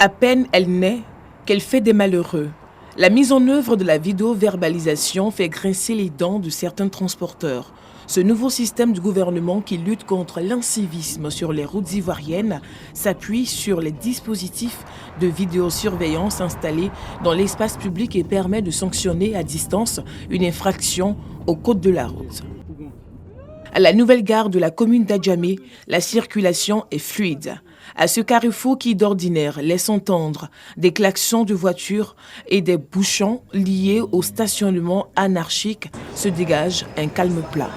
À peine elle naît qu'elle fait des malheureux. La mise en œuvre de la vidéo-verbalisation fait grincer les dents de certains transporteurs. Ce nouveau système du gouvernement qui lutte contre l'incivisme sur les routes ivoiriennes s'appuie sur les dispositifs de vidéosurveillance installés dans l'espace public et permet de sanctionner à distance une infraction au code de la route. À la nouvelle gare de la commune d'Adjamé, la circulation est fluide. À ce carrefour qui d'ordinaire laisse entendre des klaxons de voitures et des bouchons liés au stationnement anarchique, se dégage un calme plat.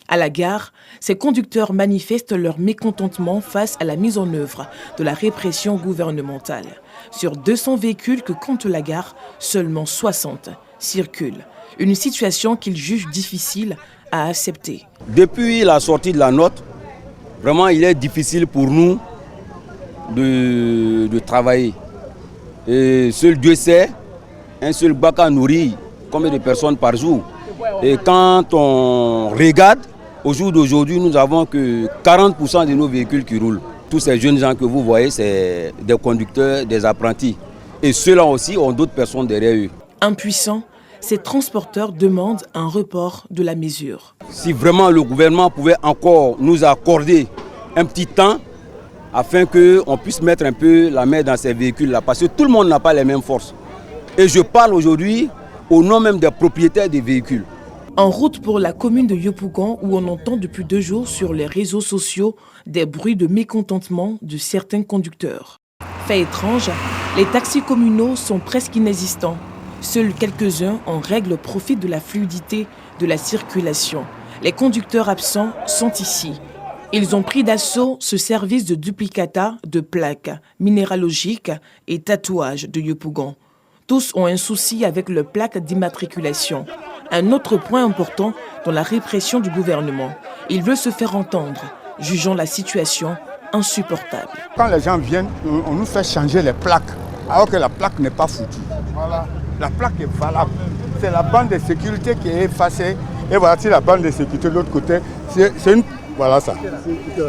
À la gare, ces conducteurs manifestent leur mécontentement face à la mise en œuvre de la répression gouvernementale. Sur 200 véhicules que compte la gare, seulement 60 circulent. Une situation qu'ils jugent difficile à accepter. Depuis la sortie de la note, vraiment il est difficile pour nous de travailler. Et seul Dieu sait, un seul baka nourrit combien de personnes par jour. Et quand on regarde, au jour d'aujourd'hui, nous n'avons que 40% de nos véhicules qui roulent. Tous ces jeunes gens que vous voyez, c'est des conducteurs, des apprentis. Et ceux-là aussi ont d'autres personnes derrière eux. Impuissants, ces transporteurs demandent un report de la mesure. Si vraiment le gouvernement pouvait encore nous accorder un petit temps afin qu'on puisse mettre un peu la main dans ces véhicules-là, parce que tout le monde n'a pas les mêmes forces. Et je parle aujourd'hui au nom même des propriétaires des véhicules. En route pour la commune de Yopougon, où on entend depuis 2 jours sur les réseaux sociaux des bruits de mécontentement de certains conducteurs. Fait étrange, les taxis communaux sont presque inexistants. Seuls quelques-uns en règle profitent de la fluidité de la circulation. Les conducteurs absents sont ici. Ils ont pris d'assaut ce service de duplicata de plaques minéralogiques et tatouages de Yopougon. Tous ont un souci avec leur plaque d'immatriculation. Un autre point important dans la répression du gouvernement. Il veut se faire entendre, jugeant la situation insupportable. Quand les gens viennent, on nous fait changer les plaques, alors que la plaque n'est pas foutue. Voilà. La plaque est valable. C'est la bande de sécurité qui est effacée. Et voici la bande de sécurité de l'autre côté. C'est une... Voilà ça.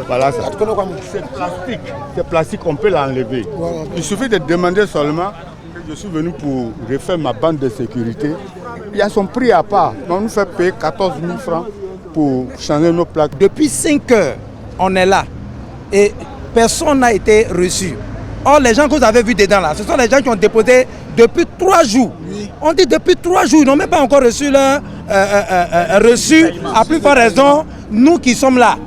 Voilà ça. C'est plastique. C'est plastique, on peut l'enlever. Voilà. Il suffit de demander seulement que je suis venu pour refaire ma bande de sécurité. Il y a son prix à part. On nous fait payer 14 000 francs pour changer nos plaques. Depuis 5 heures, on est là et personne n'a été reçu. Or, les gens que vous avez vus dedans là, ce sont les gens qui ont déposé depuis 3 jours. Oui. On dit depuis 3 jours, ils n'ont même pas encore reçu leur reçu. À plus forte raison, nous qui sommes là.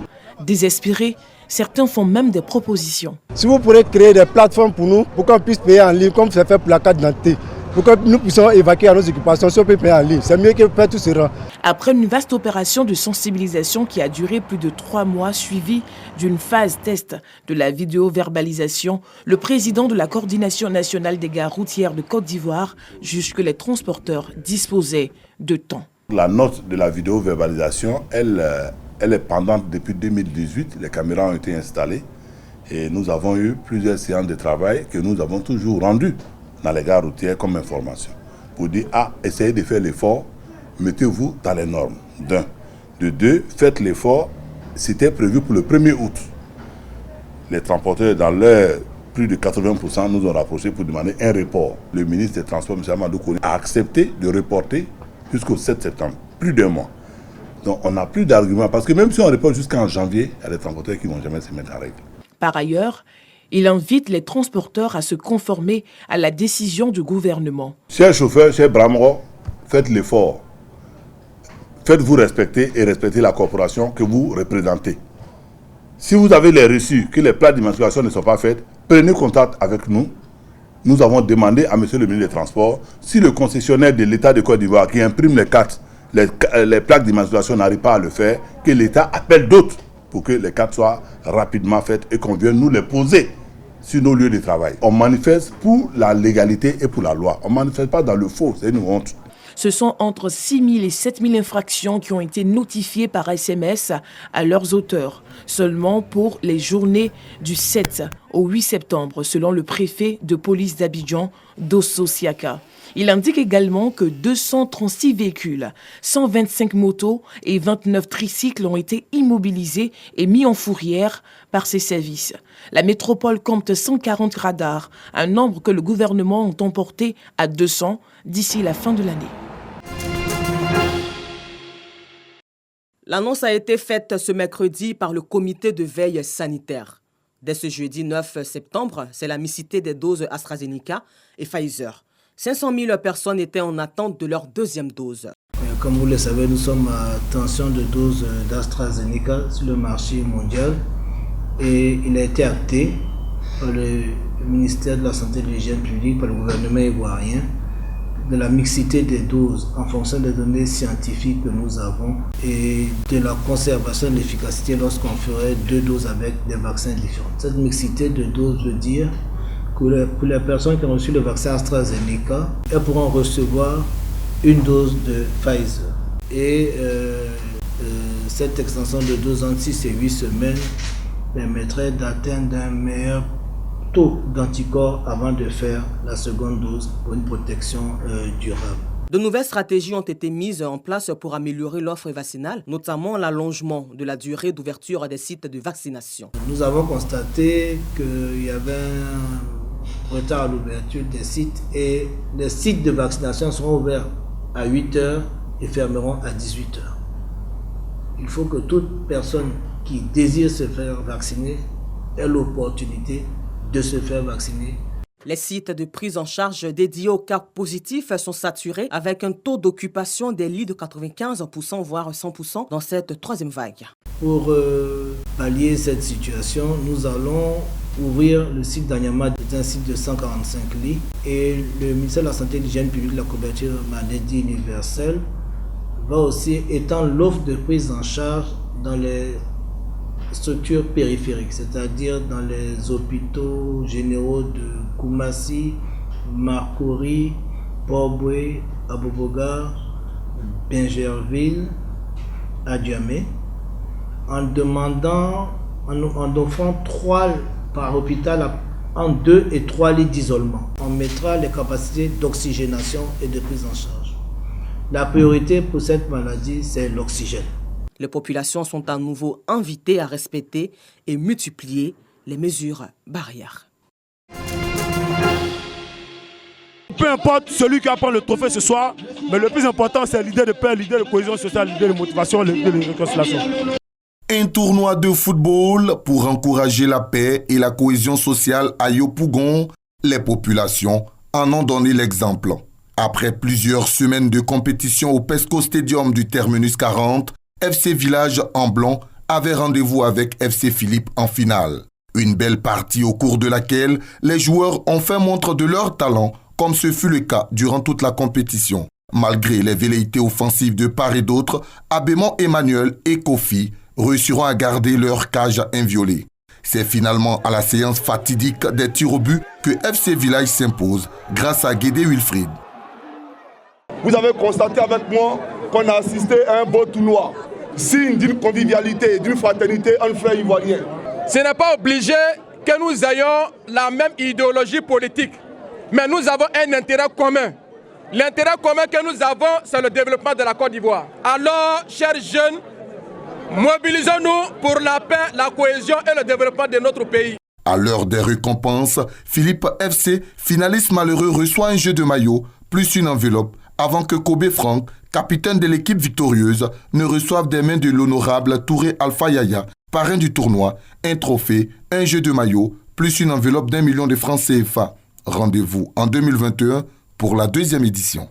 Désespérés, certains font même des propositions. Si vous pourrez créer des plateformes pour nous, pour qu'on puisse payer en ligne, comme c'est fait pour la carte d'identité, pour que nous puissions évacuer à nos occupations, si on peut payer en ligne, c'est mieux que faire tout ce rang. Après une vaste opération de sensibilisation qui a duré plus de 3 mois, suivie d'une phase test de la vidéo-verbalisation, le président de la Coordination nationale des gares routières de Côte d'Ivoire juge que les transporteurs disposaient de temps. La note de la vidéo-verbalisation, elle est pendante depuis 2018. Les caméras ont été installées et nous avons eu plusieurs séances de travail que nous avons toujours rendues dans les gares routières comme information. Pour dire, essayez de faire l'effort, mettez-vous dans les normes, d'un. De deux, faites l'effort, c'était prévu pour le 1er août. Les transporteurs, dans leur plus de 80%, nous ont rapproché pour demander un report. Le ministre des Transports, M. Amadou Kone, a accepté de reporter jusqu'au 7 septembre, plus d'1 mois. Donc on n'a plus d'arguments, parce que même si on reporte jusqu'en janvier, il y a des transporteurs qui ne vont jamais se mettre en règle. Par ailleurs, il invite les transporteurs à se conformer à la décision du gouvernement. Chers chauffeurs, chers Bramro, faites l'effort. Faites-vous respecter et respectez la corporation que vous représentez. Si vous avez les reçus, que les plaques d'immatriculation ne sont pas faites, prenez contact avec nous. Nous avons demandé à M. le ministre des Transports, si le concessionnaire de l'État de Côte d'Ivoire qui imprime les cartes, les plaques d'immatriculation n'arrive pas à le faire, que l'État appelle d'autres pour que les cartes soient rapidement faites et qu'on vienne nous les poser sur nos lieux de travail. On manifeste pour la légalité et pour la loi. On ne manifeste pas dans le faux, c'est une honte. Ce sont entre 6 000 et 7 000 infractions qui ont été notifiées par SMS à leurs auteurs, seulement pour les journées du 7 au 8 septembre, selon le préfet de police d'Abidjan, Dosso Siaka. Il indique également que 236 véhicules, 125 motos et 29 tricycles ont été immobilisés et mis en fourrière par ces services. La métropole compte 140 radars, un nombre que le gouvernement entend porter à 200 d'ici la fin de l'année. L'annonce a été faite ce mercredi par le comité de veille sanitaire. Dès ce jeudi 9 septembre, c'est la mixité des doses AstraZeneca et Pfizer. 500 000 personnes étaient en attente de leur deuxième dose. Comme vous le savez, nous sommes à tension de doses d'AstraZeneca sur le marché mondial et il a été acté par le ministère de la Santé et de l'Hygiène publique, par le gouvernement ivoirien, de la mixité des doses en fonction des données scientifiques que nous avons et de la conservation de l'efficacité lorsqu'on ferait 2 doses avec des vaccins différents. Cette mixité de doses veut dire que pour les personnes qui ont reçu le vaccin AstraZeneca, elles pourront recevoir une dose de Pfizer. Et cette extension de dose entre 6 et 8 semaines permettrait d'atteindre un meilleur taux d'anticorps avant de faire la seconde dose pour une protection durable. De nouvelles stratégies ont été mises en place pour améliorer l'offre vaccinale, notamment l'allongement de la durée d'ouverture des sites de vaccination. Nous avons constaté qu'il y avait un retard à l'ouverture des sites et les sites de vaccination seront ouverts à 8 h et fermeront à 18 h. Il faut que toute personne qui désire se faire vacciner ait l'opportunité de se faire vacciner. Les sites de prise en charge dédiés aux cas positifs sont saturés avec un taux d'occupation des lits de 95% voire 100% dans cette troisième vague. Pour pallier cette situation, nous allons ouvrir le site d'Anyama, c'est un site de 145 lits et le ministère de la Santé et de l'Hygiène publique, de la couverture maladie universelle va aussi étendre l'offre de prise en charge dans les structures périphériques, c'est-à-dire dans les hôpitaux généraux de Koumassi, Marcory, Port-Boué, Abobogar, Bingerville, Adjamé, en offrant 3 par hôpital en 2 et 3 lits d'isolement. On mettra les capacités d'oxygénation et de prise en charge. La priorité pour cette maladie, c'est l'oxygène. Les populations sont à nouveau invitées à respecter et multiplier les mesures barrières. Peu importe celui qui va prendre le trophée ce soir, mais le plus important, c'est l'idée de paix, l'idée de cohésion sociale, l'idée de motivation, l'idée de réconciliation. Un tournoi de football pour encourager la paix et la cohésion sociale à Yopougon. Les populations en ont donné l'exemple. Après plusieurs semaines de compétition au Pesco Stadium du Terminus 40, FC Village en blanc avait rendez-vous avec FC Philippe en finale. Une belle partie au cours de laquelle les joueurs ont fait montre de leur talent, comme ce fut le cas durant toute la compétition. Malgré les velléités offensives de part et d'autre, Abémon Emmanuel et Kofi réussiront à garder leur cage inviolée. C'est finalement à la séance fatidique des tirs au but que FC Village s'impose grâce à Guédé Wilfried. Vous avez constaté avec moi qu'on a assisté à un beau tournoi, signe d'une convivialité et d'une fraternité entre frères ivoiriens. Ce n'est pas obligé que nous ayons la même idéologie politique, mais nous avons un intérêt commun. L'intérêt commun que nous avons, c'est le développement de la Côte d'Ivoire. Alors, chers jeunes, mobilisons-nous pour la paix, la cohésion et le développement de notre pays. À l'heure des récompenses, Philippe FC, finaliste malheureux, reçoit un jeu de maillot plus une enveloppe avant que Kobe Frank, capitaine de l'équipe victorieuse, ne reçoive des mains de l'honorable Touré Alpha Yaya, parrain du tournoi, un trophée, un jeu de maillot plus une enveloppe d'1 million de francs CFA. Rendez-vous en 2021 pour la 2e édition.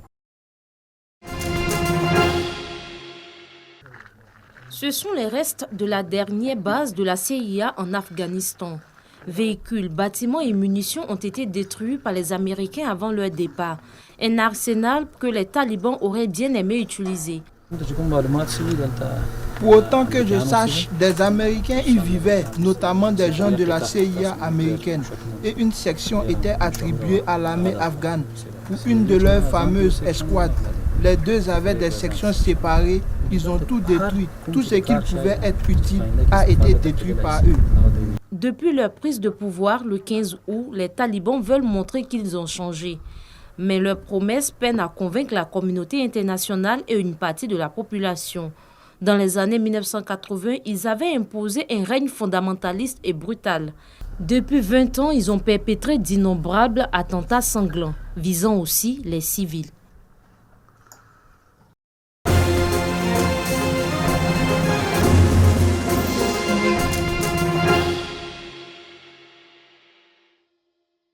Ce sont les restes de la dernière base de la CIA en Afghanistan. Véhicules, bâtiments et munitions ont été détruits par les Américains avant leur départ. Un arsenal que les talibans auraient bien aimé utiliser. Pour autant que je sache, des Américains y vivaient, notamment des gens de la CIA américaine. Et une section était attribuée à l'armée afghane pour une de leurs fameuses escouades. Les deux avaient des sections séparées. Ils ont tout détruit. Tout ce qui pouvait être utile a été détruit par eux. Depuis leur prise de pouvoir le 15 août, les talibans veulent montrer qu'ils ont changé. Mais leurs promesses peinent à convaincre la communauté internationale et une partie de la population. Dans les années 1980, ils avaient imposé un règne fondamentaliste et brutal. Depuis 20 ans, ils ont perpétré d'innombrables attentats sanglants, visant aussi les civils.